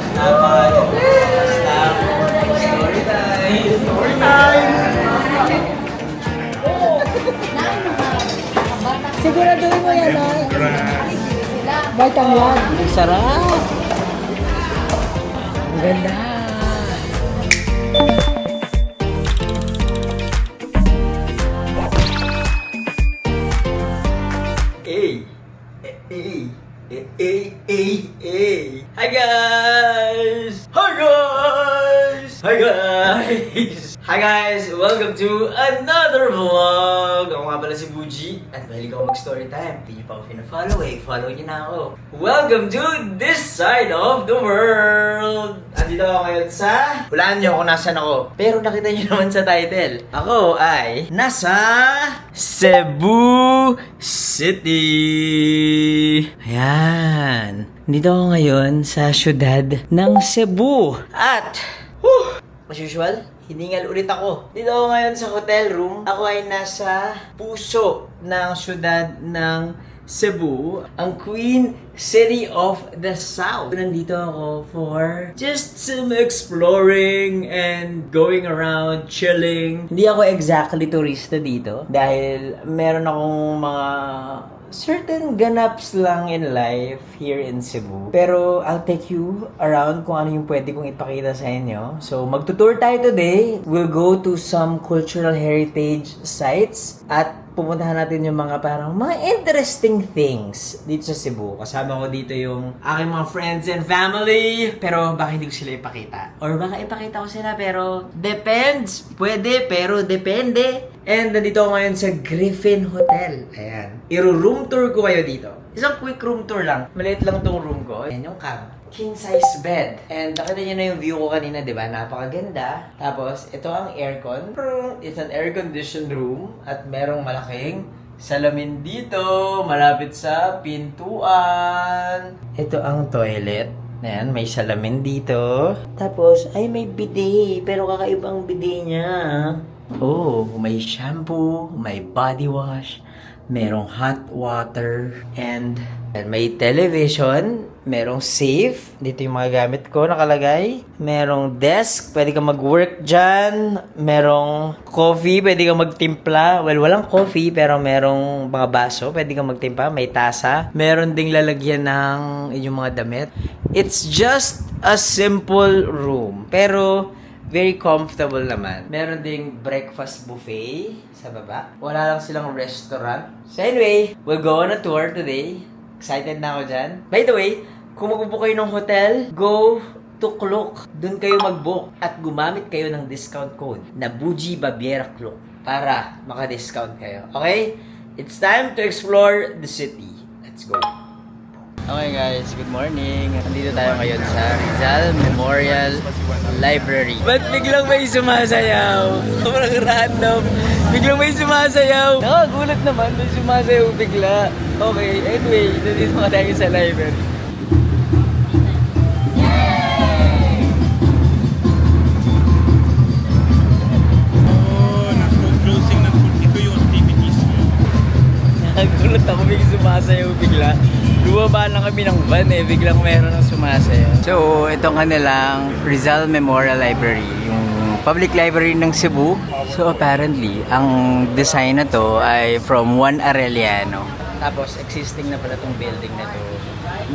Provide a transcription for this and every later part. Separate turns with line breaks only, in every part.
Story time! Story time!
Siguraduhin mo yan, no? Batang yan. Ang sarap. Ang ganda.
Hey! Hey! Hey! Hey! Hi guys! Hi guys! Hi guys! Hi guys! Welcome to another vlog! Ako nga pala si Buji at mahilig ako mag-story time. Hindi nyo pa ako pina-follow follow nyo na ako. Welcome to this side of the world! Andito ako ngayon sa... Hulaan nyo kung nasan ako. Pero nakita nyo naman sa title. Ako ay nasa Cebu City. Ayan. Dito ako ngayon sa syudad ng Cebu. At, as usual, hiningal ulit ako. Dito ako ngayon sa hotel room. Ako ay nasa puso ng syudad ng Cebu, ang Queen City of the South. Nandito ako for just some exploring and going around, chilling. Hindi ako exactly turista dito dahil meron akong mga certain ganaps lang in life here in Cebu. Pero I'll take you around kung ano yung pwede kong ipakita sa inyo. So magtutour tayo today. We'll go to some cultural heritage sites at pupuntahan natin yung mga parang mga interesting things dito sa Cebu. Kasama ko dito yung aking mga friends and family. Pero baka hindi ko sila ipakita. Or baka ipakita ko sila pero depends. Pwede pero depende. And nandito ako ngayon sa Griffin Hotel. Ayan. Iro-room tour ko kayo dito. Isang quick room tour lang. Maliit lang tong room ko. Ayan yung cam. King size bed. And nakita nyo na yung view ko kanina, di ba? Napakaganda. Tapos, ito ang aircon. It's an air-conditioned room. At merong malaking salamin dito. Malapit sa pintuan. Ito ang toilet. Ayan, may salamin dito. Tapos, ay may bidet. Pero kakaibang bidet niya. Oh, may shampoo, may body wash, merong hot water, and may television, merong safe, dito yung mga gamit ko nakalagay, merong desk, pwede kang mag-work dyan, merong coffee, pwede kang magtimpla, well, walang coffee, pero merong mga baso, pwede kang magtimpla, may tasa, meron ding lalagyan ng yung mga damit. It's just a simple room, pero very comfortable naman. Meron ding breakfast buffet sa baba. Wala lang silang restaurant. So anyway, we'll go on a tour today. Excited na ako dyan. By the way, kung mag-book kayo ng hotel, go to Klook. Doon kayo mag-book at gumamit kayo ng discount code na Buji Baviera Klook para maka-discount kayo. Okay? It's time to explore the city. Let's go. Okay guys, good morning. Nandito tayo ngayon sa Rizal Memorial Library. Ba't biglang may sumasayaw? Sobrang random. Biglang may sumasayaw. Nakagulat naman, may sumasayaw bigla. Okay, anyway, nandito nga tayo sa library.
Closing ng ito yung activities.
Nakagulat ako, may sumasayaw bigla. Lumaba lang kami ng van biglang meron ng sumasayaw. So, itong kanilang Rizal Memorial Library, yung public library ng Cebu. So, apparently, ang design na to ay from Juan Arellano. Tapos, existing na pala tong building na to.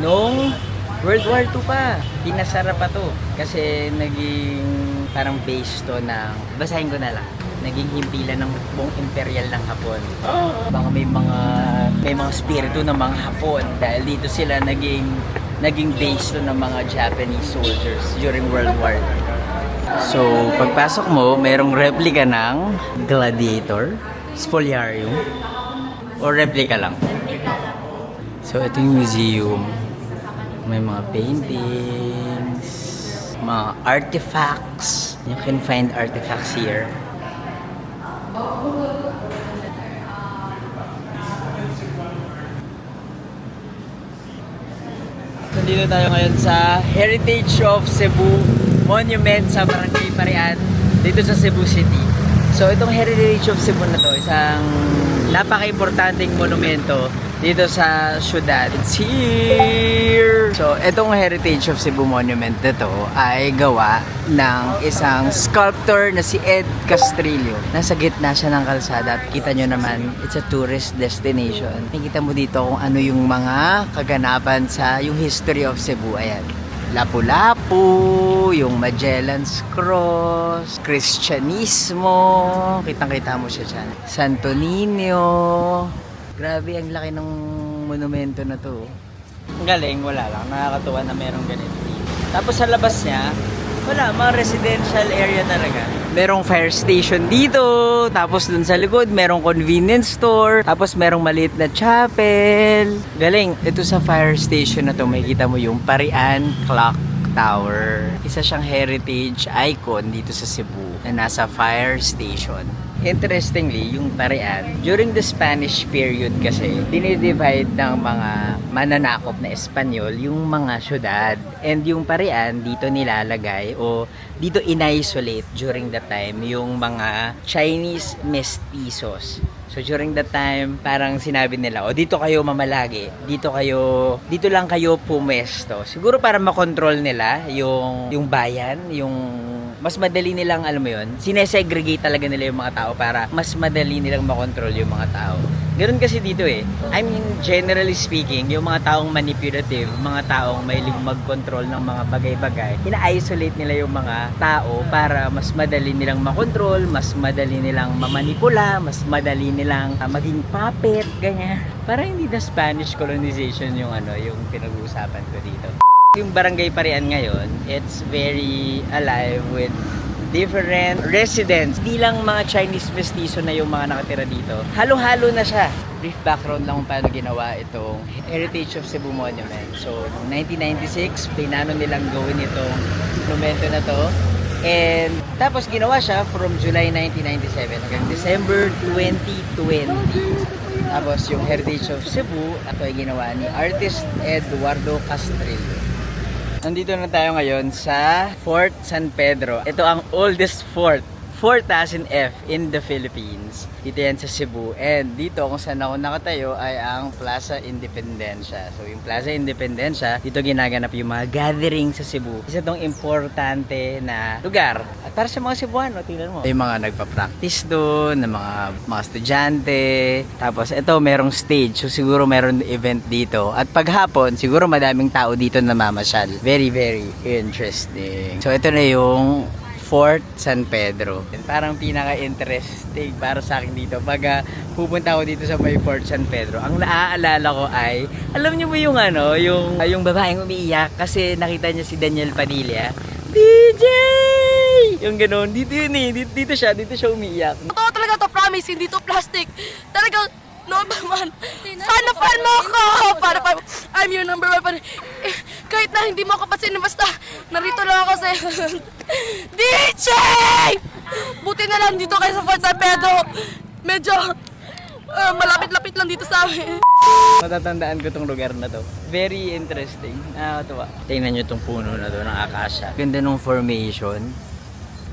Noong World War II pa, pinasara pa to. Kasi naging parang base to ng, basahin ko na lang, naging himpilan ng buong imperial ng Hapon. Baka may mga spirito ng mga Hapon dahil dito sila naging base to ng mga Japanese soldiers during World War II. So, pagpasok mo, mayroong replica ng gladiator, spoliarium, o replica lang. So, ito yung museum. May mga paintings, mga artifacts. You can find artifacts here. Nandito tayo ngayon sa Heritage of Cebu Monument sa Barangay Parian dito sa Cebu City. So itong Heritage of Cebu na to, isang napaka-importanting monumento dito sa syudad. It's here! So, itong Heritage of Cebu Monument na to ay gawa ng isang sculptor na si Ed Castrillo. Nasa gitna siya ng kalsada at kita nyo naman, it's a tourist destination. Nakikita mo dito kung ano yung mga kaganapan sa yung history of Cebu. Ayan. Lapu-Lapu, yung Magellan's Cross, Kristyanismo, kitang-kita mo siya dyan. Santo Niño, grabe ang laki ng monumento na to. Ang galing, wala lang, nakakatuwa na merong ganito dito. Tapos sa labas niya, wala, mga residential area talaga. Merong fire station dito, tapos dun sa likod, merong convenience store, tapos merong maliit na chapel. Galing, ito sa fire station na to, makikita mo yung Parian Clock Tower. Isa siyang heritage icon dito sa Cebu na nasa fire station. Interestingly, yung Parian, during the Spanish period kasi, dinidivide ng mga mananakop na Espanyol yung mga syudad. And yung Parian, dito nilalagay o dito in-isolate during that time yung mga Chinese mestizos. So during that time, parang sinabi nila, o dito kayo mamalagi, dito lang kayo pumesto. Siguro para makontrol nila yung bayan, yung mas madali nilang, alam mo yun, sinesegregate talaga nila yung mga tao para mas madali nilang makontrol yung mga tao. Ganun kasi dito eh. I mean, generally speaking, yung mga taong manipulative, mga taong mahilig mag-control ng mga bagay-bagay, ina-isolate nila yung mga tao para mas madali nilang makontrol, mas madali nilang mamanipula, mas madali nilang maging puppet, ganyan. Parang hindi na Spanish colonization yung yung pinag-uusapan ko dito. Yung Barangay Parian ngayon, it's very alive with different residents. Hindi lang mga Chinese mestizo na yung mga nakatira dito. Halo-halo na siya. Brief background lang kung paano ginawa itong Heritage of Cebu Monument. So, noong 1996, pinano nilang gawin itong monumento na to. And tapos ginawa siya from July 1997 hanggang December 2020. Tapos yung Heritage of Cebu, ito ay ginawa ni artist Eduardo Castrillo. Nandito na tayo ngayon sa Fort San Pedro. Ito ang oldest fort as in F in the Philippines. Dito yan sa Cebu. And dito kung saan ako nakatayo ay ang Plaza Independencia. So yung Plaza Independencia, dito ginaganap yung mga gathering sa Cebu. Isa tong importante na lugar. At para sa mga Cebuano, tingnan mo. Yung mga nagpa-practice doon, ng mga estudyante. Tapos ito, merong stage. So siguro meron event dito. At paghapon, siguro madaming tao dito na mamasyal. Very, very interesting. So ito na yung Fort San Pedro. Parang pinaka-interesting para sa akin dito. Pag pupunta ako dito sa may Fort San Pedro, ang naaalala ko ay, alam niyo mo yung yung babaeng umiiyak kasi nakita niya si Daniel Padilla. DJ! Yung ganoon, dito yun eh. Dito siya umiiyak.
Totoo talaga to, promise, hindi to plastic. Talagang, no man. Fan mo ako! I'm your number one fan. Eh, kahit na hindi mo ako pansinin, basta narito lang ako sa DJ! Buti na lang dito kayo sa Fort San Pedro. Medyo malapit-lapit lang dito sa amin.
Matatandaan ko tong lugar na to. Very interesting. Nakakatuwa. Tingnan nyo tong puno na to ng akasya. Ganda nung formation.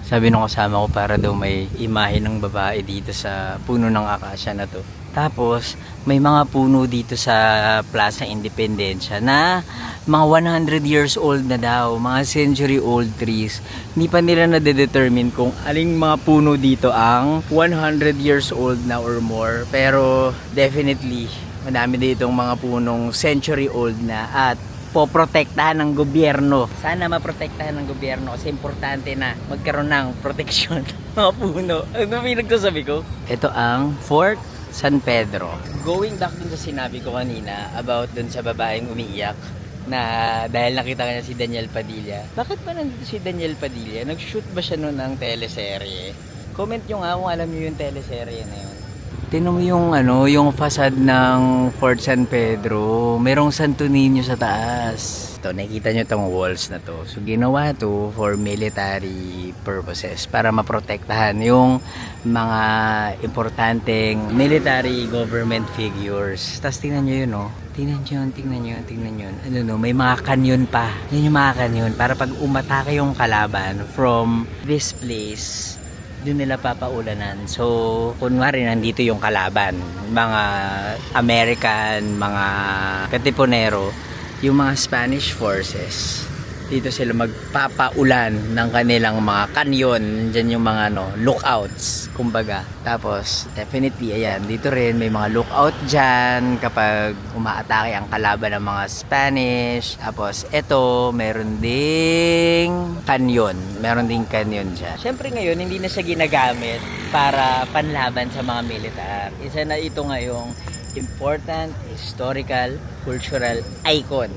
Sabi nung kasama ko para daw may imahe ng babae dito sa puno ng akasya na to. Tapos, may mga puno dito sa Plaza Independencia na mga 100 years old na daw, mga century old trees. Hindi pa nila na-determine kung aling mga puno dito ang 100 years old na or more. Pero definitely, madami ditong mga punong century old na at poprotektahan ng gobyerno. Sana maprotektahan ng gobyerno kasi importante na magkaroon ng proteksyon mga puno. Ano may nagsasabi ko? Ito ang Fort San Pedro. Going back dun sa sinabi ko kanina about dun sa babaeng umiiyak na dahil nakita niya si Daniel Padilla. Bakit ba nandito si Daniel Padilla? Nag-shoot ba siya noon ng teleserye? Comment nyo nga kung alam niyo yung teleserye na yun. Tinan mo yung facade ng Fort San Pedro. Merong Santo Niño sa taas. Ito, nakikita nyo itong walls na to. So, ginawa to for military purposes. Para maprotektahan yung mga importanteng military government figures. Tapos tingnan nyo yun, no? Tingnan nyo. Ano no, may mga kanyon pa. Yan yung mga kanyon. Para pag umatake yung kalaban from this place, doon nila papaulanan. So, kunwari nandito yung kalaban, mga American, mga Katipunero, yung mga Spanish forces. Dito sila magpapaulan ng kanilang mga kanyon. Diyan yung mga lookouts, kumbaga. Tapos, definitely, ayan, dito rin may mga lookout dyan kapag umaatake ang kalaban ng mga Spanish. Tapos, eto, meron ding kanyon. Meron ding kanyon dyan. Siyempre ngayon, hindi na siya ginagamit para panlaban sa mga militar. Isa na ito ngayong important historical, cultural icon.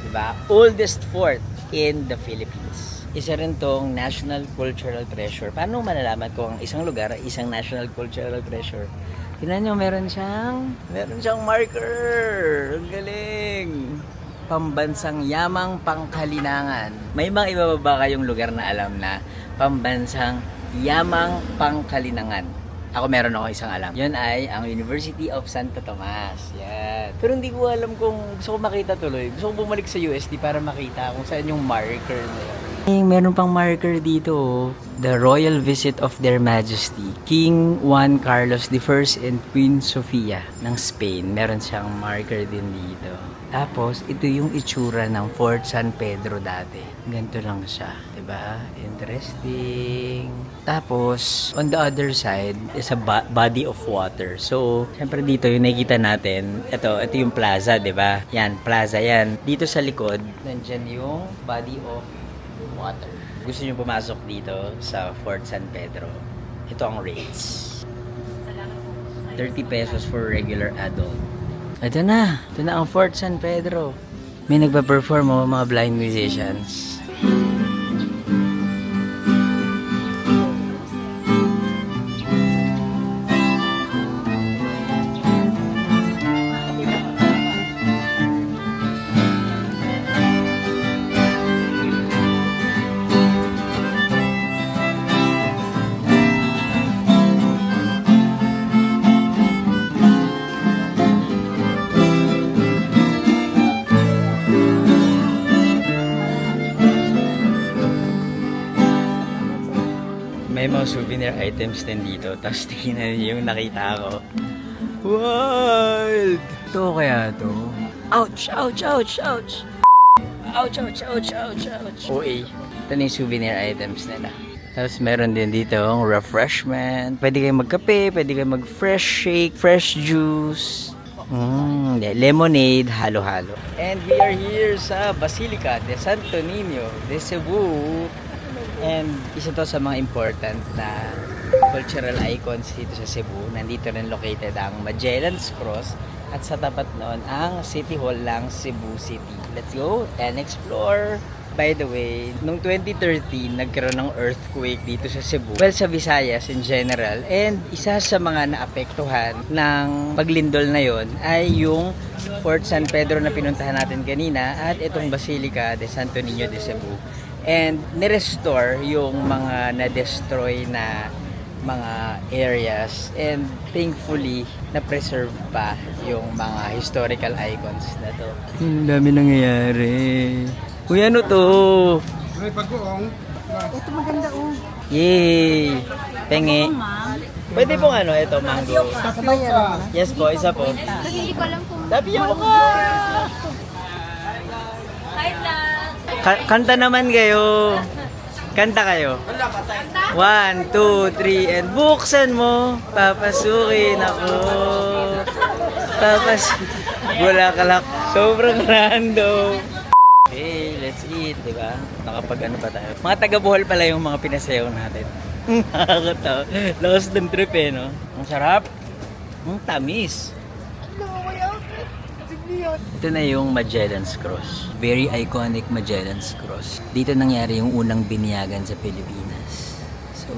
Diba? Oldest fort in the Philippines. Isa rin tong national cultural treasure. Paano malalaman kung ang isang lugar ay isang national cultural treasure? Tingnan nyo, meron siyang marker. Ang galing. Pambansang yamang pangkalinangan. May mga iba ba kayong lugar na alam na pambansang yamang pangkalinangan? Ako meron ako isang alam. Yun ay ang University of Santo Tomas. Yan. Pero hindi ko alam kung gusto ko makita tuloy. Gusto ko bumalik sa UST para makita kung saan yung marker na yun. Meron pang marker dito. The Royal Visit of Their Majesty, King Juan Carlos I and Queen Sofia ng Spain. Meron siyang marker din dito. Tapos, ito yung itsura ng Fort San Pedro dati. Ganito lang siya. Diba? Interesting. Tapos, on the other side is a body of water. So, syempre dito yung nakikita natin. Ito yung plaza, diba? Yan, plaza yan. Dito sa likod, nandyan yung body of water. Gusto nyo pumasok dito sa Fort San Pedro. Ito ang rates. 30 pesos for regular adult. Ito na ang Fort San Pedro. May nagpa-perform mga blind musicians. May mga souvenir items din dito. Tapos tingnan niyo yung nakita ko. Wild! Ito kaya to? Ouch! Ouch! Ouch! Ouch! Ouch! Ouch! Ouch! Ouch! Ouch! OA. Ito na yung souvenir items nila. Tapos meron din dito ang refreshment. Pwede kayong magkape, pwede kayong mag-fresh shake, fresh juice. Lemonade, halo-halo. And we are here sa Basilica de Santo Niño de Cebu. And isa to sa mga important na cultural icons dito sa Cebu. Nandito rin located ang Magellan's Cross at sa tapat noon ang City Hall ng Cebu City. Let's go and explore. By the way, noong 2013, nagkaroon ng earthquake dito sa Cebu. Well, sa Visayas in general. And isa sa mga naapektuhan ng paglindol na yon ay yung Fort San Pedro na pinuntahan natin kanina at itong Basilica de Santo Niño de Cebu. And nirestore yung mga na-destroy na mga areas and thankfully na-preserve pa yung mga historical icons na to. Ang dami nangyayari. Uy, ano to?
May pag-uong.
Ito maganda
Yay! Penge. Pwede pong ito, mango.
Sabayan.
Yes po, isa po.
Kasi hindi ko alam kung...
Tapio ka!
Hi, vlog!
Kanta naman kayo. Kanta kayo. 1, 2, 3, and buksan mo. Papasukin ako. Bulaklak. Sobrang random. Okay, let's eat, di ba? Nakapag pa tayo. Mga taga-Bohol pala yung mga pinasayaw natin. Nakakatawa. Lakas ng trip no? Ang sarap. Ang tamis. Ito na yung Magellan's Cross. Very iconic Magellan's Cross. Dito nangyari yung unang binyagan sa Pilipinas. So,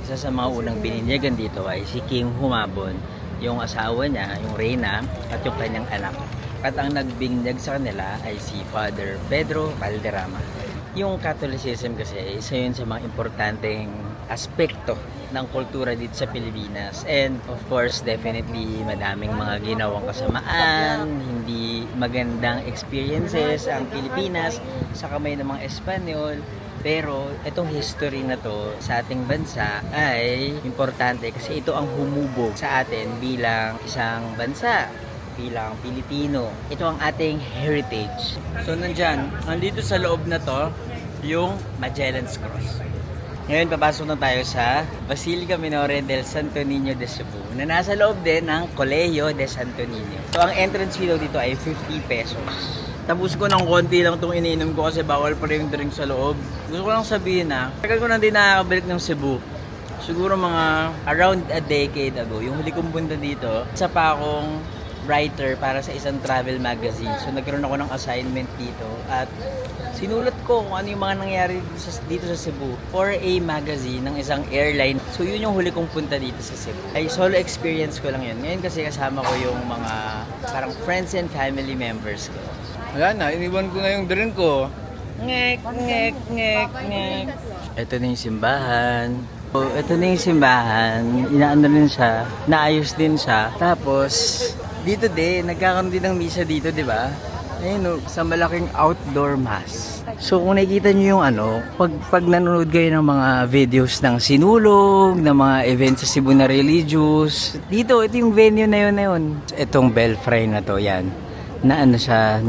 isa sa mga unang bininyagan dito ay si King Humabon, yung asawa niya, yung Reyna, at yung kanyang anak. At ang nagbinyag sa kanila ay si Father Pedro Valderrama. Yung Catholicism kasi, isa yun sa mga importanteng aspekto ng kultura dito sa Pilipinas. And of course, definitely madaming mga ginawang kasamaan, hindi magandang experiences ang Pilipinas sa kamay ng mga Espanyol. Pero itong history na to sa ating bansa ay importante kasi ito ang humubog sa atin bilang isang bansa, bilang Pilipino. Ito ang ating heritage. So nandito sa loob na to yung Magellan's Cross. Ngayon, papasok na tayo sa Basilica Minore del Santo Niño de Cebu na nasa loob din ng Colegio de Santo Niño. So, ang entrance fee daw dito ay 50 pesos. Tapos ko ng konti lang itong iniinom ko kasi bawal pa rin yung drink sa loob. Gusto ko lang sabihin na, tagal ko na din nakakabalik ng Cebu. Siguro mga around a decade ago, yung huli kong punta dito, isa pa akong writer para sa isang travel magazine. So, nagkaroon ako ng assignment dito at sinulat ko kung ano yung mga nangyari dito sa Cebu for a magazine ng isang airline. So yun yung huli kong punta dito sa Cebu. Ay solo experience ko lang yun. Ngayon kasi kasama ko yung mga parang friends and family members ko.
Wala na, iniwan ko na yung drink ko.
Ngek, ngek, ngek, ngek. Ito na yung simbahan. So, ito na yung simbahan. Inaano rin siya. Naayos din siya. Tapos, dito din, nagkakaroon din ng misa dito, di ba? Ayun, sa malaking outdoor mass. So kung nakikita nyo yung pag nanonood kayo ng mga videos ng sinulog, ng mga events sa Cebu na religious, ito yung venue na yun. Itong belfry na to, yan. Na siya,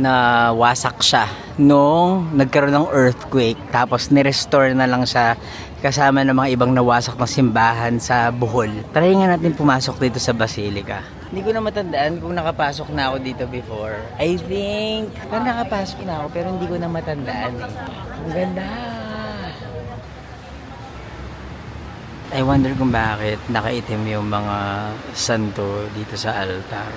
na wasak siya nung nagkaroon ng earthquake. Tapos nirestore na lang siya kasama ng mga ibang nawasak na simbahan sa Bohol. Try nga natin pumasok dito sa Basilica. Hindi ko na matandaan kung nakapasok na ako dito before. I think, nakapasok na ako pero hindi ko na matandaan. Ang ganda! I wonder kung bakit nakaitim yung mga santo dito sa altar.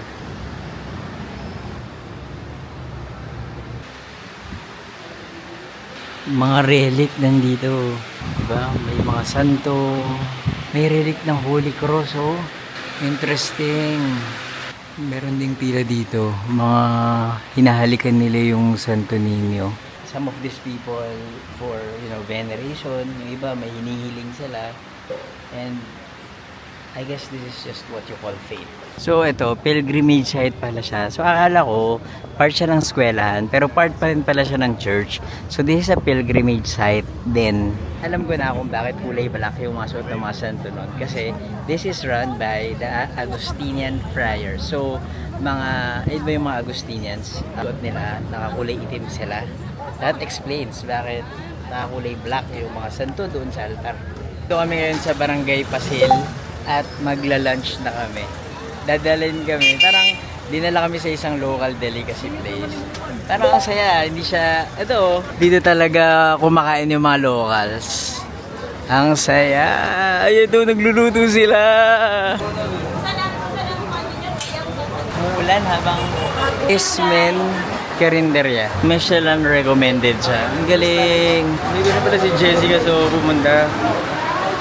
Mga relic nandito. Diba? May mga santo. May relic ng Holy Cross, oh. Interesting. Meron ding pila dito. Mga hinahalikan nila yung Santo Niño. Some of these people for, veneration. Yung iba may hinihiling sila. And I guess this is just what you call faith. So ito, pilgrimage site pala siya. So akala ko, part siya ng eskwelahan, pero part pa rin pala siya ng church. So this is a pilgrimage site din. Alam ko na kung bakit kulay black yung mga suot ng mga santo nun. Kasi this is run by the Augustinian friars. So iba yung mga Augustinians, suot nila, nakakulay itim sila. That explains bakit nakakulay black yung mga santo doon sa altar. Ito kami ngayon sa Barangay Pasil at magla-lunch na kami. Dadalhin kami. Parang dinala kami sa isang local delicacy place. Parang ang saya. Hindi siya, dito talaga kumakain yung mga locals. Ang saya. Ay, ito, nagluluto sila. Umuulan habang Ismen Carinderia. Michelin recommended siya. Ang galing. Hindi ko na pala si Jessica so pumunta.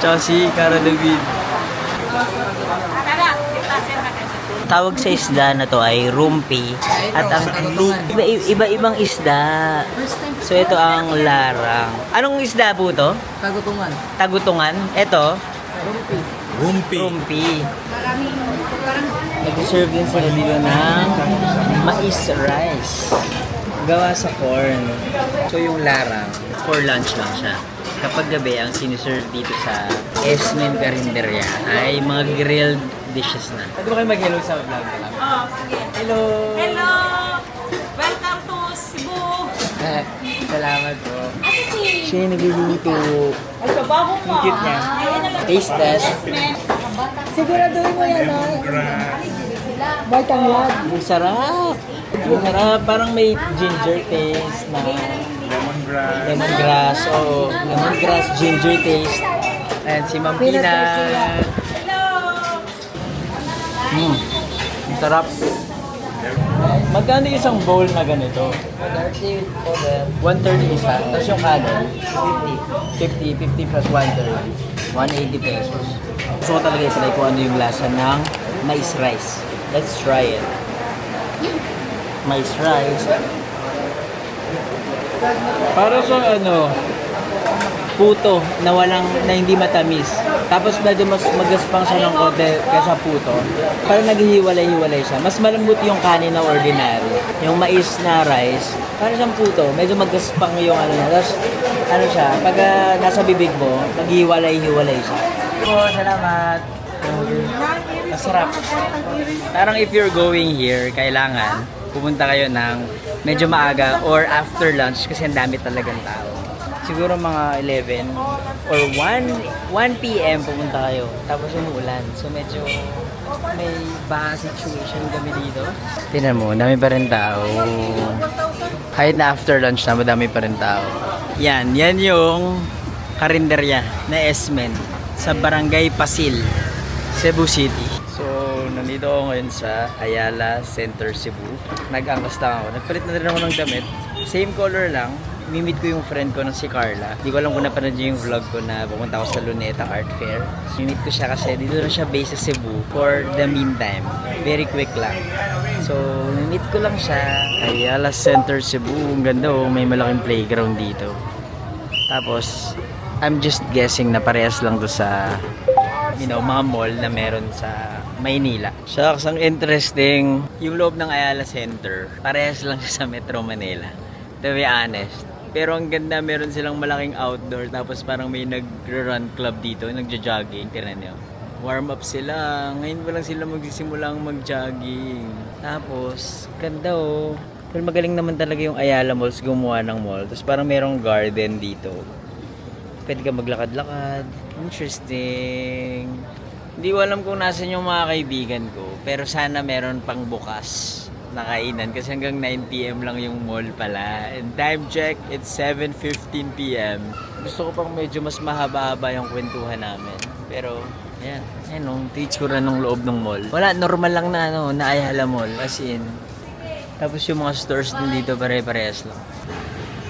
Tsaka si Cara David. Tawag sa isda na to ay rumpi at ang iba-ibang isda. So ito ang larang. Anong isda po to?
Tagutungan.
Tagutungan. Ito?
Rumpi.
Rumpi. Nag-serve din sila dito ng mais rice. Gawa sa corn. So yung larang, for lunch lang siya. Kapag gabi, ang siniserve dito sa Esmen Carinderia ay mga grilled dishes na. Pwede ba kayo mag-hello sa vlog ko lang?
Sige.
Hello!
Hello! Welcome to Cebu!
Salamat po.
Ate si...
Siya yung nagluluto.
Ay, kabaho mo.
Ang cute niya. Taste test.
Siguraduhin mo yan, no? Batang lad.
Ang sarap! Ang sarap. Parang may ginger taste na lemongrass. Oo. Lemongrass, ginger taste. Ayan, si Ma'am Pina. Ang sarap. Magkano isang bowl na ganito? 130 isa. Tapos yung kanin? 50 plus 130. 180 pesos. Gusto ko talaga i-try kung ano yung lasa ng mais rice. Let's try it. Mais rice. Para sa puto na hindi matamis. Tapos medyo mas magaspang siya ng konti kaysa puto. Parang naghihiwalay-hiwalay siya. Mas malambot yung kanin na ordinary. Yung mais na rice, parang siyang puto. Medyo magaspang yung ano niya. Tapos ano siya, pag nasa bibig mo, naghihiwalay-hiwalay siya. Salamat. Masarap. Parang if you're going here, kailangan pumunta kayo ng medyo maaga or after lunch kasi ang dami talagang tao. Siguro mga 11 or 1 p.m. pumunta kayo. Tapos umuulan. So medyo may baha situation kami dito. Tingnan mo, dami pa rin tao. Kahit na after lunch na, madami pa rin tao. Yan yung karinderya na Esmen sa Barangay Pasil, Cebu City. So, nandito ako ngayon sa Ayala Center, Cebu. Nag-angkas lang ako. Nagpalit na rin ako ng damit. Same color lang. Mimit ko yung friend ko na si Carla. Hindi ko alam kung napanood niyo yung vlog ko na pumunta ako sa Luneta Art Fair. Mimit ko siya kasi dito na siya based sa Cebu for the meantime. Very quick lang. So, mimit ko lang siya. Ayala Center, Cebu. Ang ganda oh. May malaking playground dito. Tapos, I'm just guessing na parehas lang to sa mga mall na meron sa Maynila. Shucks, ang interesting. Yung loob ng Ayala Center, parehas lang siya sa Metro Manila. To be honest. Pero ang ganda, meron silang malaking outdoor. Tapos parang may nag-run club dito, nagja-jogging. Tignan nyo. Warm up sila. Ngayon pa lang sila magsisimulang mag-jogging. Tapos, ganda oh. Pero magaling naman talaga yung Ayala Malls gumawa ng mall. Tapos parang merong garden dito. Pwede ka maglakad-lakad. Interesting. Hindi ko alam kung nasan yung mga kaibigan ko. Pero sana meron pang bukas na kainan. Kasi hanggang 9 p.m. lang yung mall pala. And time check, it's 7:15 p.m. Gusto ko pang medyo mas mahaba-haba yung kwentuhan namin. Pero, yan. Yan o, itsura ng loob ng mall. Wala, normal lang na na Ayala Mall. As in. Tapos yung mga stores din dito, pare-parehas lang.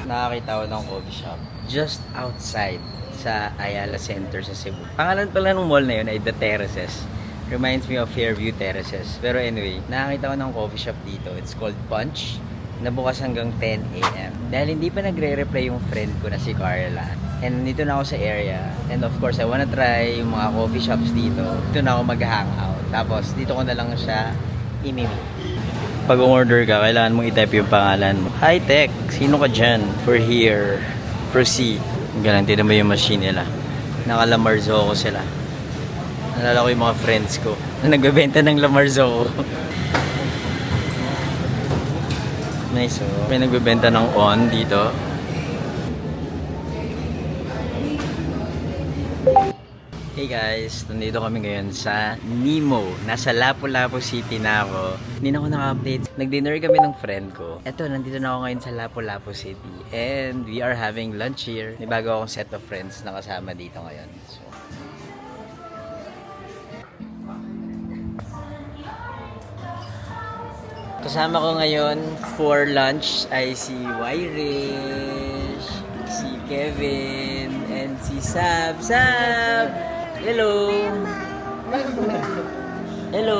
Nakakita ko ng coffee shop just outside sa Ayala Center sa Cebu. Pangalan pala ng mall na yun ay The Terraces. Reminds me of Fairview Terraces. Pero anyway, nakakita ko ng coffee shop dito. It's called Punch. Nabukas hanggang 10 a.m. Dahil hindi pa nagre-reply yung friend ko na si Carla. And dito na ako sa area. And of course, I wanna try yung mga coffee shops dito. Dito na ako mag-hangout. Tapos dito ko na lang siya imimit. Pag umorder ka, kailangan mong i-type yung pangalan mo. Hi tech, sino ka dyan? For here. Proceed. Ganun, tinan mo yung machine nila. Naka-Lamarzo ko sila. Nalala ko yung mga friends ko na nagbebenta ng Lamarzo. Nice oh. May nagbebenta ng On dito. Hey guys, nandito kami ngayon sa Nemo. Nasa Lapu-Lapu City na ako. Hindi na ako naka-update. Nag-dinner kami ng friend ko. Eto, nandito na ako ngayon sa Lapu-Lapu City. And we are having lunch here. May bago akong set of friends na kasama dito ngayon. So, kasama ko ngayon for lunch ay si Irish, si Kevin, and si Sab. Sab! Hello! Hello!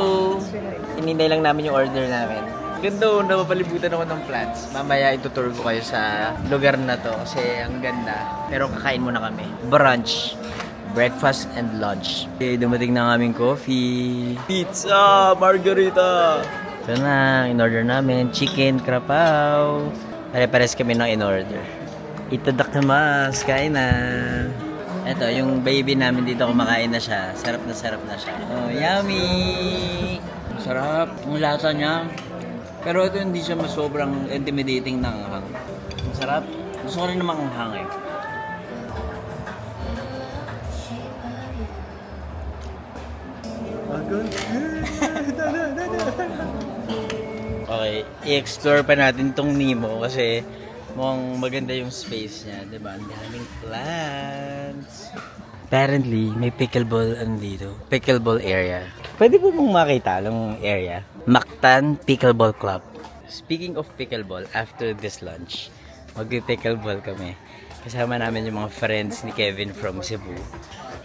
Hinintay lang namin yung order namin. Ganda, napapalibutan ako ng plants. Mamaya itutour ko kayo sa lugar na to kasi ang ganda. Pero kakain muna kami. Brunch. Breakfast and lunch. Okay, dumating na ang aming coffee. Pizza! Margarita! Ito na, in-order namin. Chicken, krapaw. Pare-pares kami ng in-order. Itadak na mas. Kain na. Ito, yung baby namin dito kumakain na siya. Sarap na siya. Oh, yummy! Sarap. Yung lasa niya. Pero ito hindi siya sobrang intimidating na anghang. Sarap. Gusto ko rin namang anghang eh. Okay, i-explore pa natin tong Nemo kasi mukhang maganda yung space niya, diba? Ang daming plants. Apparently, may pickleball dito. Pickleball area. Pwede po mong makita ang area. Mactan Pickleball Club. Speaking of pickleball, after this lunch, magpi-pickleball kami. Kasama namin yung mga friends ni Kevin from Cebu.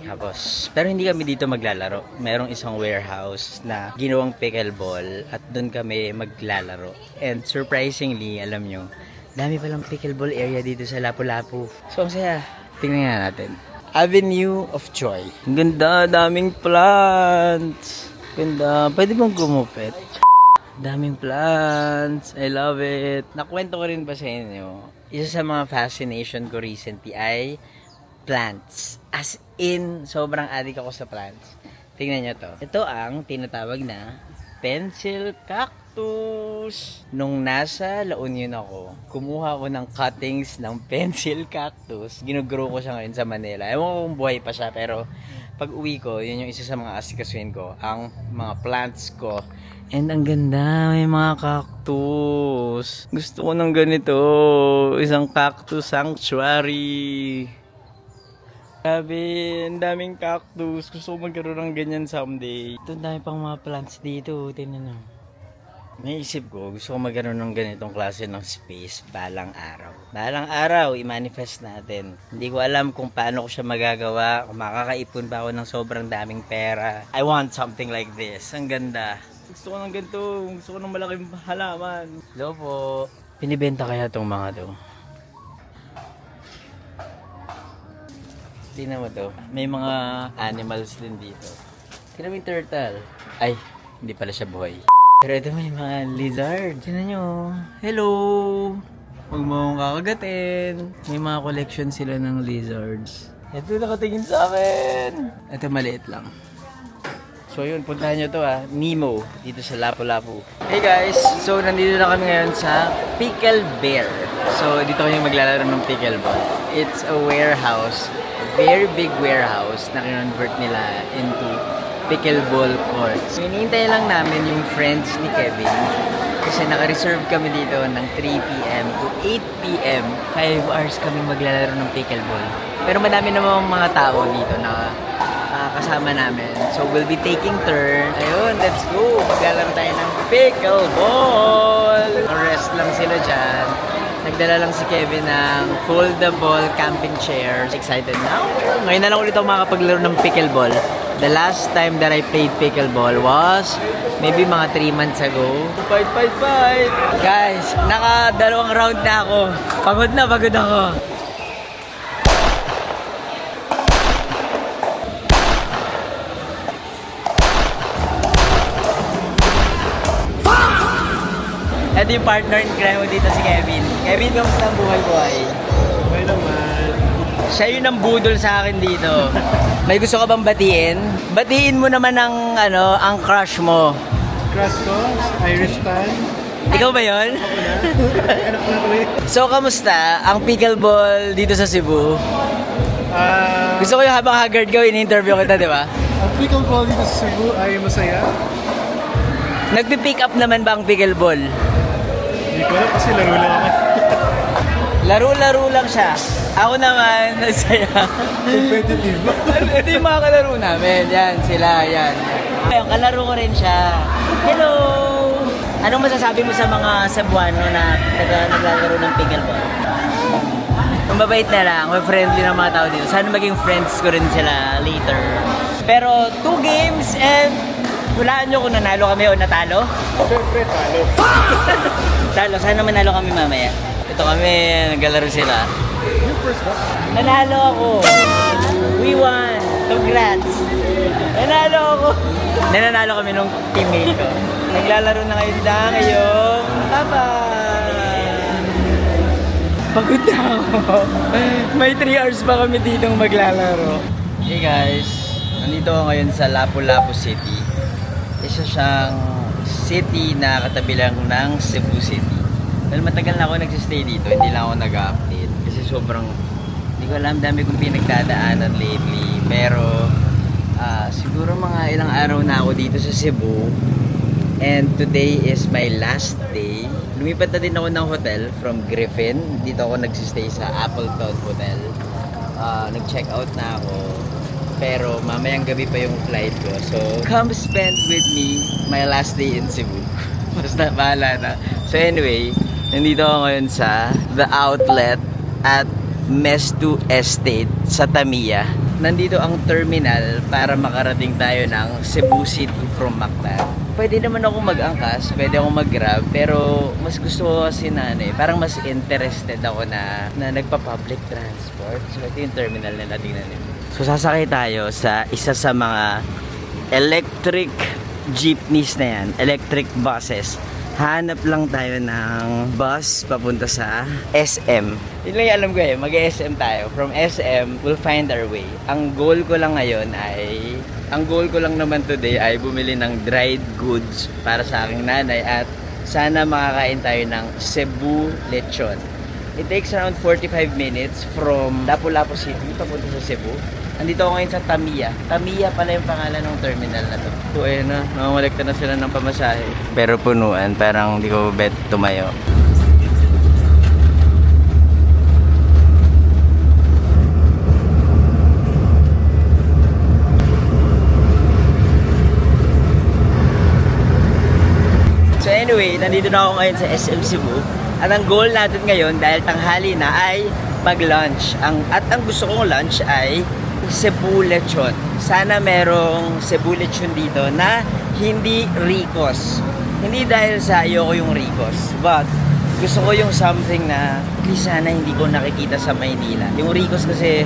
Tapos, pero hindi kami dito maglalaro. Merong isang warehouse na ginawang pickleball at doon kami maglalaro. And surprisingly, alam nyo, dami palang pickleball area dito sa Lapu-Lapu. So, ang saya. Tingnan nga natin. Avenue of Joy. Ang ganda, daming plants. Ganda, pwede bang gumupit? Daming plants. I love it. Nakwento ko rin ba sa inyo? Isa sa mga fascination ko recently ay plants. As in, sobrang addict ako sa plants. Tingnan nyo to. Ito ang tinatawag na pencil cactus. Nung nasa La Union ako, kumuha ko ng cuttings ng pencil cactus. Ginugrow ko siya ngayon sa Manila. Ewan ko kung buhay pa siya, pero pag uwi ko, yun yung isa sa mga asikasuhin ko, ang mga plants ko. And ang ganda, may mga cactus. Gusto ko ng ganito, isang cactus sanctuary. Grabe, ang daming cactus. Gusto ko magkaroon ng ganyan someday. Ito, ang dami pang mga plants dito. Tingnan nyo. Naisip ko, gusto ko magkaroon ng ganitong klase ng space balang araw. Balang araw, i-manifest natin. Hindi ko alam kung paano ko siya magagawa, kung makakaipon ba ako ng sobrang daming pera. I want something like this. Ang ganda. Gusto ko ng ganito. Gusto ko ng malaking halaman. Hello po. Pinibenta kaya itong mga to? Tingnan mo to. May mga animals din dito. Tingnan mo yung turtle. Ay, hindi pala siya buhay. Pero ito may mga lizard. Tingnan nyo. Hello! Huwag mo akong kakagatin. May mga collection sila ng lizards. Ito nakatingin sa akin. Ito maliit lang. So yun, puntahan nyo to Nemo, dito sa Lapu-Lapu. Hey guys! So nandito na kami ngayon sa Pickle Bear. So dito kami maglalaro ng pickleball. It's a warehouse. Very big warehouse na kinonvert nila into pickleball courts. Hinihintay lang namin yung friends ni Kevin kasi naka-reserve kami dito ng 3 p.m. to 8 p.m. 5 hours kami maglalaro ng pickleball. Pero madami namang mga tao dito na kasama namin. So we'll be taking turn. Ayun, let's go! Maglalaro tayo ng pickleball! Rest lang sila dyan. Nagdala lang si Kevin ng foldable camping chairs. Excited now? Ngayon na lang ulit ako makapaglaro ng pickleball. The last time that I played pickleball was maybe mga 3 months ago. Fight! Guys, naka-2 round na ako. Pagod ako. Ito yung partner in crime mo dito si Kevin. Kevin, kamusta ang buhay-buhay?
Okay naman.
Siya yung nambudol sa akin dito. May gusto ka bang batiin? Batiin mo naman ang crush mo.
Crush ko, Irish Tan.
Ikaw ba yun?
Anak ko na ulit.
So, kamusta ang pickleball dito sa Cebu? Gusto ko yung habang haggard ka, in-interview kita, di ba?
Ang pickleball dito sa Cebu ay masaya.
Nagpi-pick up naman ba ang pickleball?
Hindi ko alam kasi laro lang ako.
Laro-laro lang siya. Ako naman, nasaya.
Competitive.
Ito yung mga kalaro namin. Yan, sila, yan. Ayun, kalaro ko rin siya. Hello! Anong masasabi mo sa mga Cebuano na naglalaro ng pickleball? Mababait na lang, may friendly na mga tao dito. Sana maging friends ko rin sila later. Pero 2 games and hulaan nyo kung nanalo kami o natalo?
Siyempre, talo.
Talo, sana manalo kami mamaya. Ito kami, naglalaro sila.
Yung first ba?
Nanalo ako! We won! Congrats! Nanalo ako! Nanalo kami nung teammate ko. Naglalaro na ngayong Papa! Pagod na ako. May 3 hours pa kami ditong maglalaro. Hey guys, nandito ako ngayon sa Lapu-Lapu City. Isa siyang city na katabi lang ng Cebu City. Dahil matagal na ako nagsistay dito, hindi lang ako nag-update. Kasi sobrang, hindi ko alam, dami kong pinagdadaanan lately. Pero, siguro mga ilang araw na ako dito sa Cebu. And today is my last day. Lumipat na din ako ng hotel from Griffin. Dito ako nagsistay sa Appleton Hotel. Nag-check out na ako. Pero mamayang gabi pa yung flight ko. So, come spend with me my last day in Cebu. Basta bahala na. So anyway, nandito ako ngayon sa The Outlet at Mestu Estate sa Tamiya. Nandito ang terminal para makarating tayo ng Cebu City from Mactan. pwede naman ako mag-angkas, pwede ako mag-grab, pero mas gusto ko kasi na ano eh, parang mas interested ako na nagpa-public transport. So ito yung terminal nila, tingnan nyo. So sasakay tayo sa isa sa mga electric jeepneys na yan, electric buses. Hanap lang tayo ng bus papunta sa SM. Yun lang yung alam ko eh, mag-SM tayo. From SM, we'll find our way. Ang goal ko lang naman today ay bumili ng dried goods para sa aking nanay at sana makakain tayo ng Cebu lechon. It takes around 45 minutes from Lapu-Lapu City papunta sa Cebu. Andito ako ngayon sa Tamiya. Tamiya pala yung pangalan ng terminal na to. So ayun na, namamalekta na sila ng pamasahe. Pero punuan, parang hindi ko bet tumayo. So anyway, nandito na ako ngayon sa SM Cebu. At ang goal natin ngayon, dahil tanghali na, ay mag-lunch. At ang gusto kong lunch ay Cebu lechon. Sana merong Cebu lechon dito na hindi Ricos. Hindi dahil sa ayoko yung Ricos, but gusto ko yung something na sana hindi ko nakikita sa Maynila. Yung Ricos kasi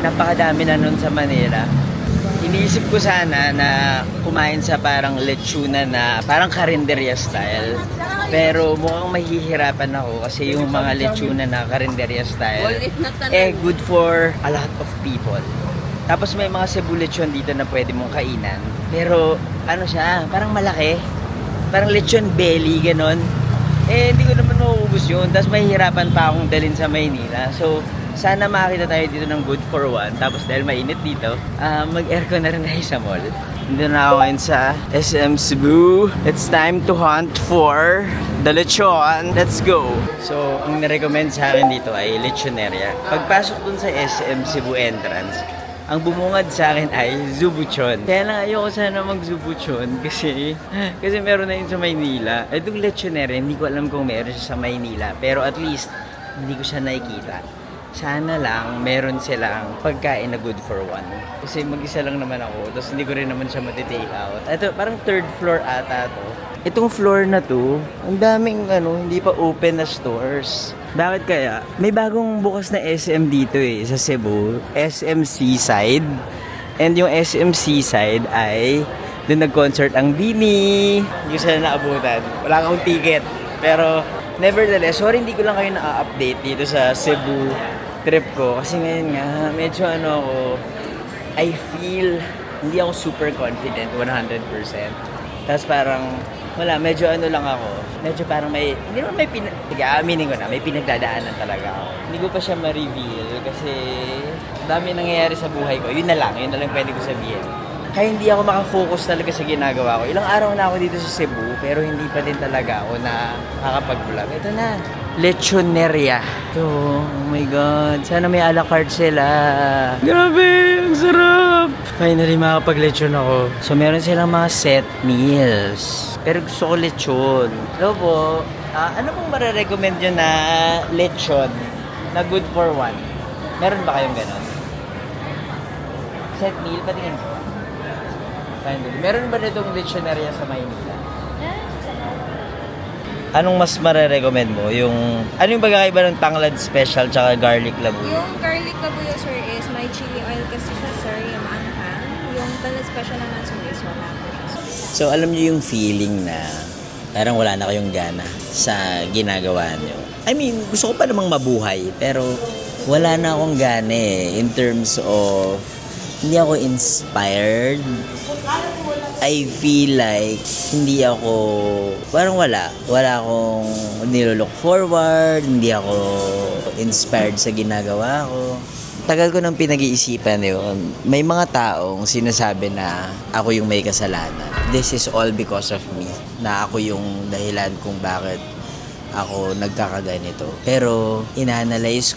napakadami na nun sa Manila. Iniisip ko sana na kumain sa parang lechonan na parang karinderya style. Pero mukhang mahihirapan ako kasi yung mga lechonan na karinderya style good for a lot of people. Tapos may mga Cebu lechon dito na pwede mong kainan. Pero ano siya, parang malaki. Parang lechon belly, ganon. Hindi ko naman mauubos yun. Tapos mahihirapan pa akong dalhin sa Maynila. So, sana makakita tayo dito ng good for one. Tapos dahil mainit dito, mag-aircon na rin tayo sa mall. Dito na ako ngayon sa SM Cebu. It's time to hunt for the lechon. Let's go! So, ang nirecommend sa akin dito ay lechoneria. Pagpasok dun sa SM Cebu entrance, ang bumungad sa akin ay Zubuchon. Kaya lang ayoko sana mag-Zubuchon kasi meron na yun sa Maynila. Itong lechoneria, hindi ko alam kung meron siya sa Maynila. Pero at least, hindi ko siya nakikita. Sana lang meron silang pagkain na good for one. Kasi mag-isa lang naman ako, tapos hindi ko rin naman siya matitake out. Ito, parang third floor ata to. Itong floor na to, ang daming hindi pa open na stores. Bakit kaya? May bagong bukas na SM dito sa Cebu. SM Seaside. And yung SM Seaside ay doon nag-concert ang Bini. Hindi ko sila naabutan. Wala akong ticket. Pero nevertheless, sorry hindi ko lang kayo na-update dito sa Cebu trip ko. Kasi ngayon nga, medyo I feel, hindi ako super confident 100%. Tapos parang, medyo lang ako. Medyo parang hindi naman sige, aminin ko na, may pinagdadaanan talaga ako. Hindi ko pa siya ma-reveal kasi dami nangyayari sa buhay ko. Yun na lang pwede ko sabihin. Kaya hindi ako makafocus talaga sa ginagawa ko. Ilang araw na ako dito sa Cebu, pero hindi pa din talaga ako nakakapag-vlog. Ito na, lechoneria. Ito, oh my God. Sana may a la carte sila. Grabe, ang sarap! Finally, makapag-lechon ako. So, meron silang mga set meals. Pero gusto ko lechon. Hello po. Ano pong marirecommend nyo na lechon na good for one? Meron ba kayong ganon? Set meal? Patingin ko. Meron ba nitong lechoneria sa Maynila? Anong mas marirecommend mo? Ano yung pagkakaiba ng tanglad special tsaka garlic labuyo?
Yung garlic labuyo, sir, is may chili oil kasi siya, sir, yung anghang. Yung tanglad special naman, sir, is wala po siya.
So, alam niyo yung feeling na parang wala na kayong gana sa ginagawa niyo. I mean, gusto ko pa namang mabuhay, pero wala na akong gana in terms of hindi ako inspired. I feel like hindi ako, parang wala akong nilolook forward, hindi ako inspired sa ginagawa ko. Tagal ko nang pinag-iisipan yun. May mga taong sinasabi na ako yung may kasalanan. This is all because of me. Na ako yung dahilan kung bakit ako nagkakaganito. Pero inaanalyze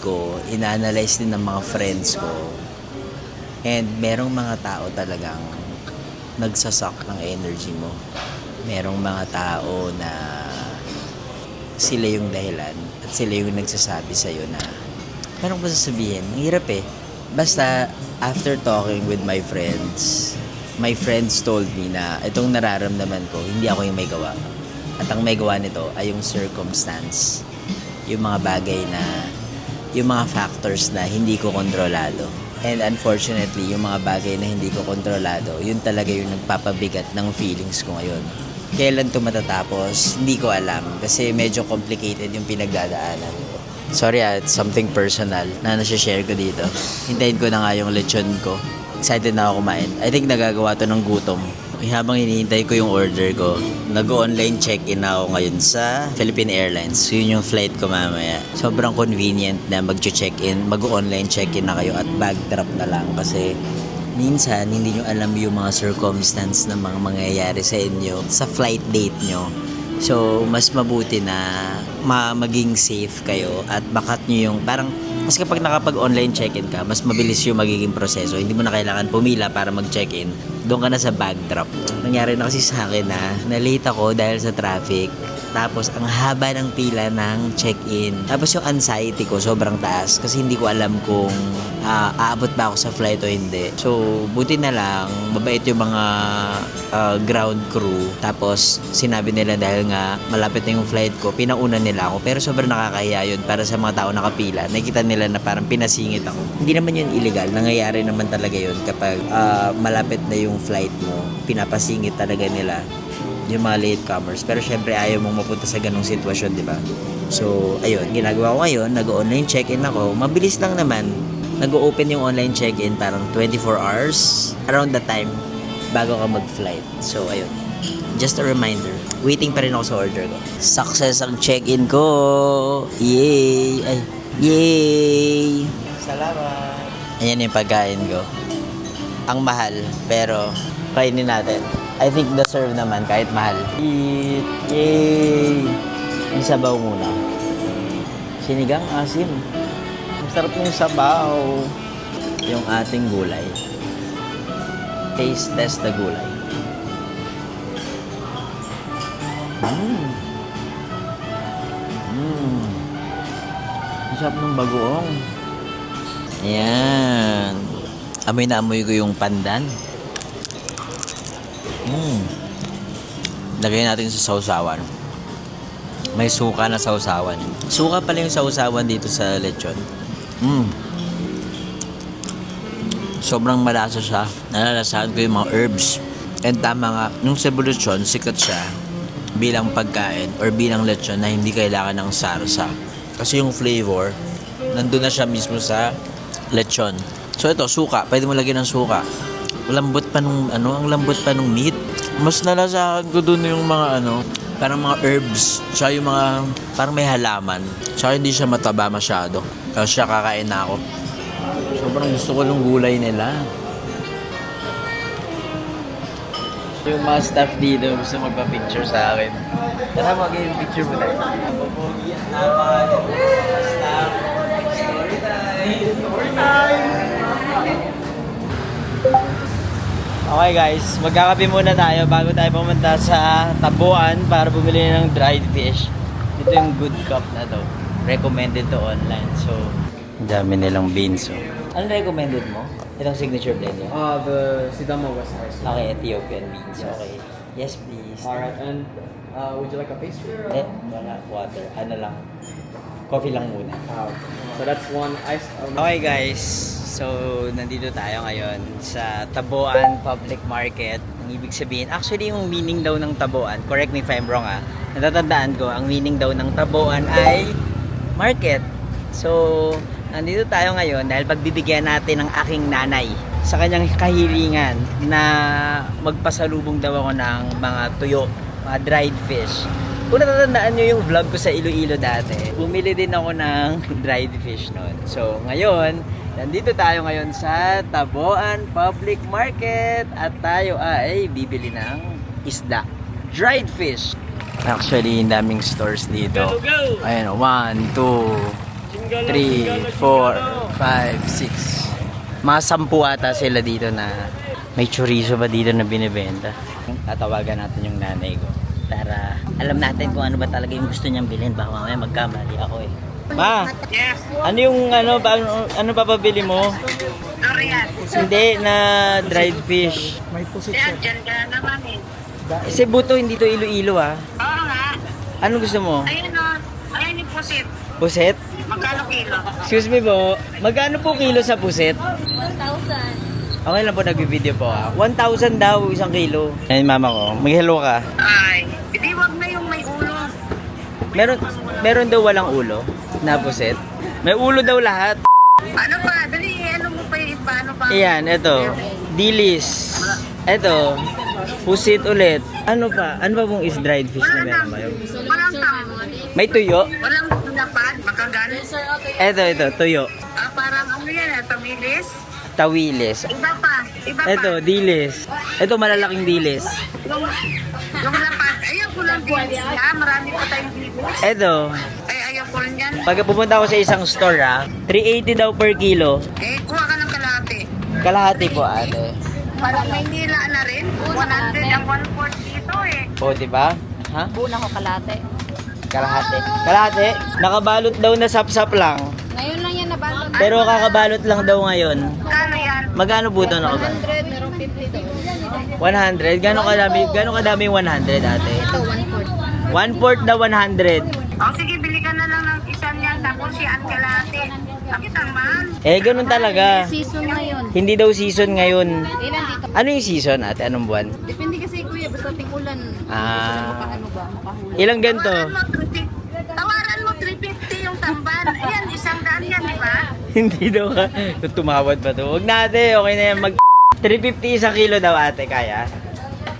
din ng mga friends ko. And merong mga tao talagang nagsasak ng energy mo. Merong mga tao na sila yung dahilan at sila yung nagsasabi sa'yo na parang ba sasabihin, ang hirap Basta after talking with my friends, my friends told me na itong nararamdaman ko, hindi ako yung may gawa. At ang may gawa nito ay yung circumstance. Yung mga bagay na, yung mga factors na hindi ko kontrolado. And unfortunately, yung mga bagay na hindi ko kontrolado, yun talaga yung nagpapabigat ng feelings ko ngayon. Kailan to matatapos, hindi ko alam. Kasi medyo complicated yung pinagdadaanan ko. Sorry it's something personal na nasi-share ko dito. Hintayin ko na nga yung lechon ko. Excited na ako kumain. I think nagagawa to ng gutom. Habang hinihintay ko yung order ko, nag-online check-in ako ngayon sa Philippine Airlines. So, yun yung flight ko mamaya. Sobrang convenient na mag-check-in, mag-online check-in na kayo at bag drop na lang. Kasi minsan, hindi nyo alam yung mga circumstance na mga mangyayari sa inyo sa flight date nyo. So, mas mabuti na maging safe kayo at bakat nyo yung parang mas kapag nakapag-online check-in ka, mas mabilis yung magiging proseso. Hindi mo na kailangan pumila para mag-check-in. Doon ka na sa bag drop. Nangyari na kasi sa akin na late ako dahil sa traffic. Tapos, ang haba ng pila ng check-in. Tapos yung anxiety ko sobrang taas kasi hindi ko alam kung aabot ba ako sa flight o hindi. So, buti na lang, mabait yung mga ground crew. Tapos, sinabi nila dahil nga malapit na yung flight ko, pinauna nila ako. Pero sobrang nakakahiya yun para sa mga tao nakapila. Nakikita nila na parang pinasingit ako. Hindi naman yun illegal. Nangyayari naman talaga yun kapag malapit na yung flight mo. Pinapasingit talaga nila yung mga latecomers. Pero syempre ayaw mong mapunta sa ganong sitwasyon, di ba? So, ayun. Ginagawa ko ngayon, nag-online check-in ako. Mabilis lang naman. Nag-open yung online check-in parang 24 hours around the time bago ka mag-flight. So, ayun. Just a reminder. Waiting pa rin ako sa order ko. Success ang check-in ko! Yay! Ay! Yay! Salamat! Ayan yung pagkain ko. Ang mahal, pero kainin natin. I think deserve naman kahit mahal. Eat! Yay! Ang sabaw muna. Sinigang asim. Ang sarap ng sabaw. Yung ating gulay. Taste test the gulay. Ang sarap ng bagoong. Ayan. Amoy na amoy ko yung pandan. Lagay natin sa sausawan. May suka na sausawan. Suka pala yung sausawan dito sa lechon. Sobrang malasa siya. Nalalasahan ko yung mga herbs. And tama nga, nung Cebu lechon, sikat siya bilang pagkain or bilang lechon na hindi kailangan ng sarsa. Kasi yung flavor, nandun na siya mismo sa lechon. So ito, suka. Pwede mo lagyan ng suka. Lambot pa nung ang lambot pa nung meat. Mas nalasahan ko dun yung mga parang mga herbs. Tsaka yung mga parang may halaman. Tsaka hindi siya mataba masyado. Kaya siya kakain na ako. Sobrang gusto ko ng gulay nila. Yung mga staff dito gusto magpa-picture sa akin. Tara mag-picture mo tayo. Staff. Story time. Story time. Okay guys, magkakape muna tayo bago tayo pumunta sa Tabuan para bumili ng dried fish. Ito yung good cup na to. Recommended to online. So, dami nilang beans. So. Ano recommended mo? Itong signature blend yun?
The Sidama West Rice.
Okay, Ethiopian beans. Okay. Yes, please.
Alright, and would you like a pastry? Or?
Wala. Water. Ano lang. Coffee lang muna.
So that's one iced.
Okay guys, so nandito tayo ngayon sa Tabuan Public Market. Ang ibig sabihin, actually yung meaning daw ng Tabuan, correct me if I'm wrong natatandaan ko, ang meaning daw ng Tabuan ay market. So, nandito tayo ngayon dahil pagbibigyan natin ng aking nanay sa kanyang kahilingan na magpasalubong daw ako ng mga tuyo, mga dried fish. Kung natatandaan nyo yung vlog ko sa Iloilo dati, bumili din ako ng dried fish noon. So, ngayon, nandito tayo ngayon sa Tabuan Public Market at tayo ay bibili ng isda. Dried fish. Actually, daming stores dito. Ayan, 1, 2, 3, 4, 5, 6. Mga 10 ata sila dito na may chorizo ba dito na binibenta. Tatawagan natin yung nanay ko para alam natin kung ano ba talaga yung gusto niyang bilhin. Baka mamaya magkamali ako Ma, ano yung ano papabili mo?
Durian.
Hindi, na dried fish.
Yan, dyan ka naman eh.
Cebu to, hindi to Iloilo ah.
Oo nga.
Ano gusto mo?
Ayun o. Ayun yung pusit.
Puset?
Magkano kilo?
Excuse me po, magkano po kilo sa puset?
1,000.
Okay lang po, nag-video po ah. 1,000 daw, isang kilo. Ayun mama ko, mag-hello ka.
Ay, hindi wag na yung may ulo.
Meron daw walang ulo na puset. May ulo daw lahat.
Ano pa? Dali, ano mo pa yung iba? Ano pa?
Ayan, eto. Dilis. Eto. Pusit ulit. Ano pa? Ano pa pong is dried fish na meron ba yun?
Walang tao.
May tuyo.
Walang lapad. Makagano.
Ito, tuyo.
Parang ano yan, tamilis.
Tawilis.
Iba pa. Iba pa.
Eto, dilis. Eto, malalaking dilis.
Yung lapad. Ayaw ko lang dilis. Ha? Marami pa tayong dilis.
Eto.
Ay, ayaw ko lang yan.
Pag pumunta ako sa isang store 380 daw per kilo.
Eh, kuha ka ng kalahati.
Kalahati po ate.
Parang may nila na rin. 100 ang 1/4 dito eh.
O, di ba? Ha?
Buna ko kalate.
Kalahati. Kalahati? Nakabalot daw na sapsap lang.
Ngayon lang yan nabalot.
Pero kakabalot lang daw ngayon.
Kano yan?
Magkano po ito nakabalot?
100, merong 50 daw.
100? Gano'ng kadami yung 100 ate?
Ito, 1/4.
1/4 na 100.
O sige, bili ka na lang ng isa niyan. Tapos yan kalahati. Bakit ang mahal?
Eh, ganun talaga.
Season ngayon.
Hindi daw season ngayon.
Ilan dito?
Ano yung season ate? Anong buwan?
Depende kasi kuya, basta ting-ulan.
Ah.
Ano ba, makahuli.
Ilang ganito?
Tawaran mo 350 yung tamban. Ayan, 100 yan, di ba?
Hindi daw ka. Tumawad pa to. Huwag na ate. Okay na yan. 350 isang kilo daw ate. Kaya?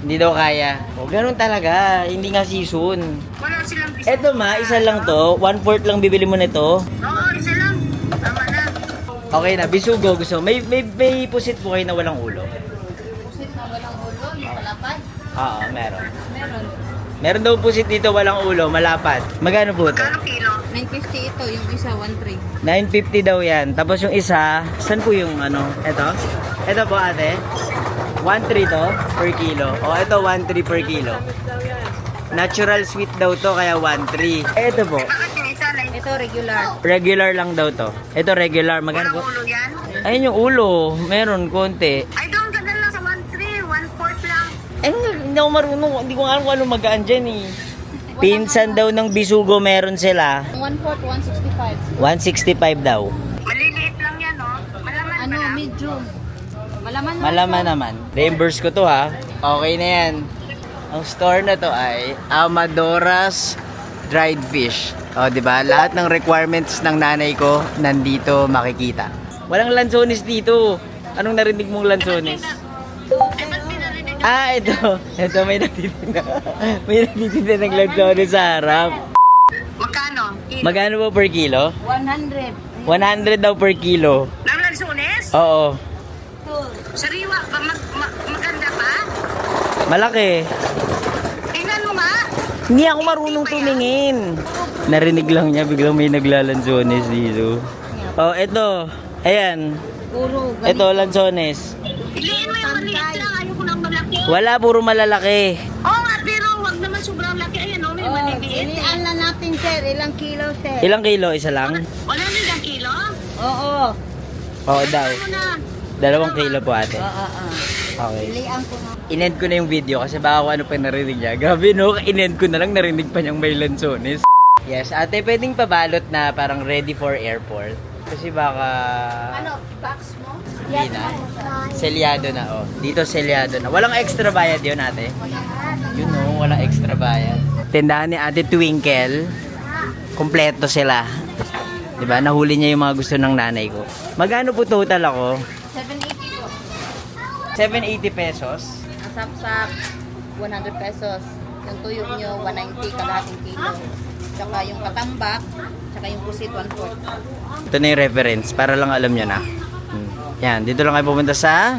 Hindi daw kaya. O, ganun talaga. Hindi nga season.
Wala silang bisa.
Eto ma, isa lang to. 1/4 lang bibili mo nito.
Oo, isa lang. Tama na.
Okay na, bisugo gusto. May pusit po kayo na walang ulo.
Pusit na walang ulo, yung palapad.
Oo, meron.
Meron.
Meron daw pusit dito walang ulo, malapad. Magkano po ito?
Kano kilo?
950 ito, yung isa 1/3.
950 daw yan. Tapos yung isa, saan po yung ano? Ito? Ito po ate. 1.3 to per kilo. O ito 1.3 per kilo. Natural sweet daw to kaya 1.3. Ito po.
Bakit yung isa na
Ito regular.
Regular lang daw to. Ito regular. Magkano
walang
po?
ulo yan?
Ayun yung ulo. Meron konti.
Ay, doon ka na lang sa 1/3. 1/4 lang.
Eh, hindi ako marunong. Hindi ko alam kung ano magaan dyan eh. Pinsan daw ng bisugo meron sila.
1/4, 165.
165 daw.
Maliliit lang yan, no? Malaman
Ano,
ba na?
medium. Malaman naman.
Malaman naman. Reimburse ko to ha. Okay na yan. Ang store na to ay Amadora's Dried Fish. O, di ba? Lahat ng requirements ng nanay ko nandito makikita. Walang lansones dito. Anong narinig mong lansones?
Eh, ba't pinarinig yung
Ah, ito. Ito may nagtitinda. May nagtitinda ng lansones sa harap.
magkano? Kilo?
Magkano po per kilo?
100.
100 daw per kilo.
Nang lansunes?
Oo.
Sariwa, maganda pa?
Malaki.
Tingnan mo nga.
Hindi ako marunong tumingin. Narinig lang niya, biglang may naglalansones dito. Oh, ito. Ayan.
Puro ganito.
Ito, lansones.
Piliin mo yung maliit lang. Ayoko ng malaki.
Wala, puro malalaki.
Oo nga, pero wag naman sobrang laki. Ayan, oh, may maliliit.
Inian na natin, sir. Ilang kilo, sir?
Ilang kilo? Isa lang?
Wala na isang kilo?
Oo.
Oo daw.
Ano na?
2 kilo po ate.
Oo.
Okay.
Ilian ko na.
Inend ko na yung video kasi baka kung ano pa narinig niya. Grabe no, inend ko na lang narinig pa niyang may lansones. Yes, ate, pwedeng pabalot na parang ready for airport. Kasi baka...
Ano, box mo?
Hindi na. Selyado na, oh. Dito selyado na. Walang extra bayad yun, ate. Yun, no. Walang extra bayad. Tindahan ni Ate Twinkle. Kompleto sila. Diba? Nahuli niya yung mga gusto ng nanay ko. Magkano po total ako?
780 po.
780 pesos.
Ang sapsap, 100 pesos. Yung tuyo nyo, 190 kalahating kilo. Tsaka yung katambak, tsaka yung pusit, 1/4.
Ito na yung reference para lang alam nyo na. Yan, dito lang kayo pumunta sa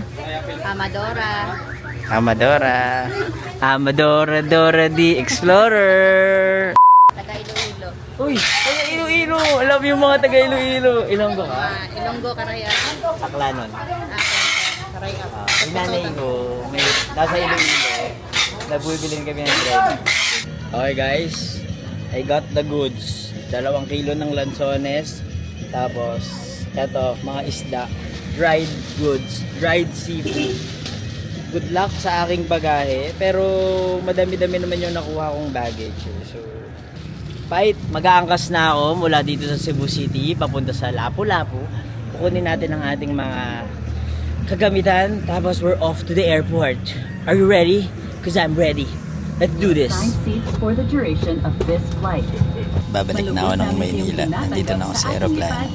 Amadora.
Amadora. Amadora Dora the Explorer.
Taga Iloilo.
Uy, taga Iloilo. Alam yung mga taga Iloilo. Ilonggo ka?
Ilonggo, Carayan.
Aklanon.
Carayan.
Ang nanay ko, may, nasa Iloilo. Nabubilin kami ng bread. Okay guys, I got the goods. 2 kilo ng lansones. Tapos, eto, mga isda. Dried goods. Dried seafood. Good luck sa aking bagahe. Pero, madami-dami naman yung nakuha kong baggage. So, fight. Mag-aangkas na ako mula dito sa Cebu City. Papunta sa Lapu-Lapu. Kukunin natin ang ating mga kagamitan. Tapos, we're off to the airport. Are you ready? Because I'm ready. Let's do this.
For the duration of this flight.
Babalik na ako ng Maynila. Nandito na ako sa aeroplano.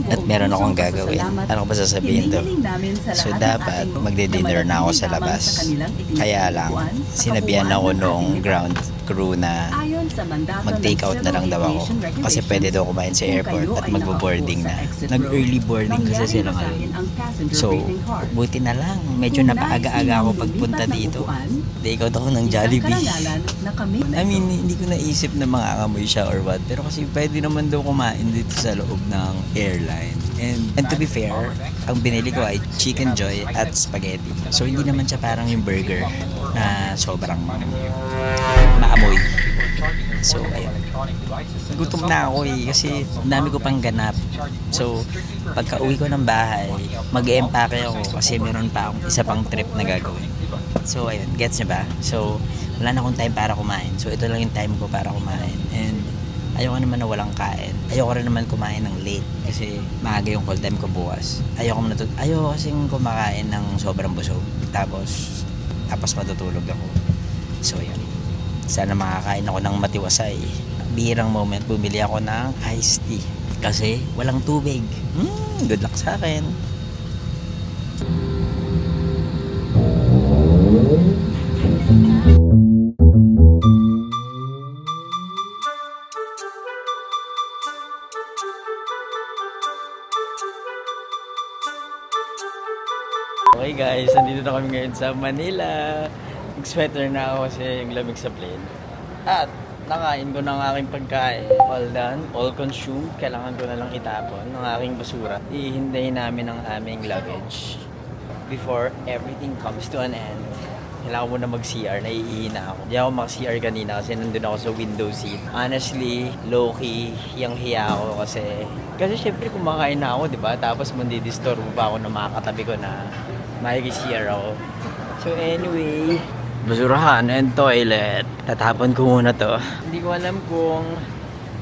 At meron akong gagawin. Ano ko ba sasabihin to? So dapat magde-dinner na ako sa labas. Kaya lang, sinabihan ako nung ground crew na mag-take out na lang daw ako. Kasi pwede daw kumain sa airport at magbo-boarding na. Nag-early boarding kasi sila ngayon. So, buti na lang. Medyo napaaga-aga ako pagpunta dito. Take out ako ng Jollibee. I mean, hindi ko naisip na makakamoy siya or what. Pero kasi pwede naman daw kumain dito sa loob ng airline. And to be fair, ang binili ko ay Chicken Joy at spaghetti. So hindi naman siya parang yung burger na sobrang maamoy. So ayun. Gutom na ako kasi dami ko pang ganap. So pagka uwi ko ng bahay, mag-empake ako kasi meron pa akong isa pang trip na gagawin. So ayun, gets niya ba? So wala na akong time para kumain. So ito lang yung time ko para kumain. And ayoko naman na walang kain. Ayoko rin naman kumain ng late kasi maaga yung call time ko bukas. Ayoko kasing kumakain ng sobrang busog. Tapos matutulog ako. So yun. Sana makakain ako ng matiwasay. Bihirang moment, bumili ako ng iced tea. Kasi walang tubig. Good luck sa akin. Okay guys, nandito na kami ngayon sa Manila. Nag-sweater na ako kasi yung lamig sa plane. At nakain ko ng aking pagkain. All done, all consumed. Kailangan ko na lang itapon ng aking basura. Ihintayin namin ang aming luggage before everything comes to an end. Kailangan ko na mag-CR, naiihi na ako. Hindi ako mag-CR kanina kasi nandun ako sa window seat. Honestly, low-key, hiya ako kasi syempre kumakain na ako, di ba? Tapos mandidisturb pa ako ng mga katabi ko na makikisiyar ako. So anyway, basurahan and toilet. Tatapon ko muna to. Hindi ko alam kung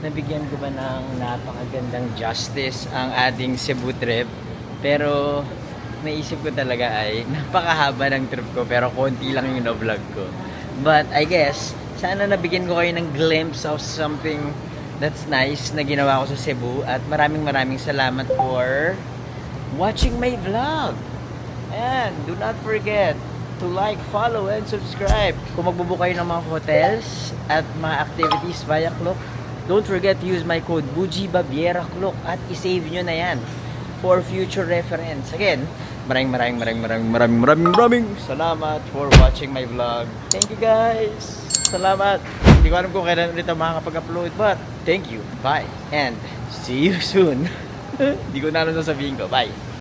nabigyan ko ba ng napakagandang justice ang ating Cebu trip. Pero naisip ko talaga ay napakahaba ng trip ko pero konti lang yung na-vlog ko. But I guess, sana nabigyan ko kayo ng glimpse of something that's nice na ginawa ko sa Cebu. At maraming salamat for watching my vlog. And do not forget to like, follow, and subscribe. Kung magbubook kayo ng mga hotels at mga activities via Klook, don't forget to use my code BUJIBABIERAKLOOK at isave nyo na yan for future reference. Again, maraming salamat for watching my vlog. Thank you guys. Salamat. Hindi ko alam kung kailan ulit makakapag-upload, but thank you. Bye. And see you soon. Hindi ko na alam sasabihin ko. Bye.